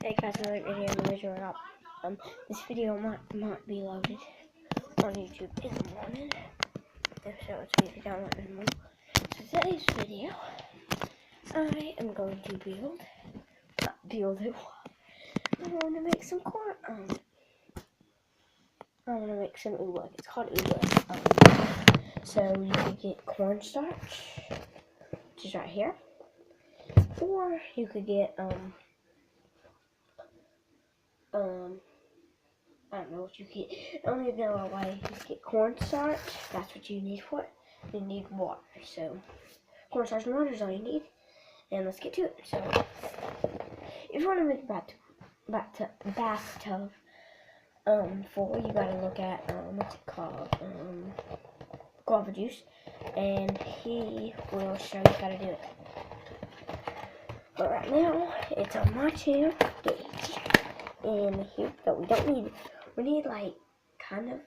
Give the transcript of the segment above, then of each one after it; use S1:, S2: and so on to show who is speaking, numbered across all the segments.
S1: Hey guys, another video. I'm measuring up. This video might be loaded on YouTube in the morning. If so, it's going to be downloaded in the morning. So today's video, I am going to build it. I'm going to make some corn. I'm going to make some oolong. It's called oolong. So you can get cornstarch, which is right here, or you could get I don't know what you get. I only know a way you get cornstarch. That's what you need for it. You need water. So cornstarch and water is all you need. And let's get to it. So if you want to make a bathtub full, you gotta look at what's it called? Guava juice. And he will show you how to do it. But right now it's on my channel. And here we go. We need like kind of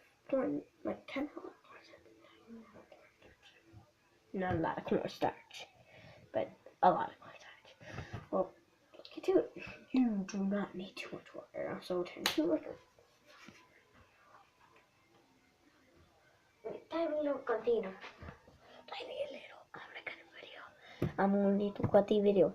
S1: not a lot of cornstarch, but a lot of cornstarch. Well, let's get to it. You do not need too much water, so turn to liquid. Tiny little container. Tiny little. I'm gonna cut a video. I'm gonna need to cut the video.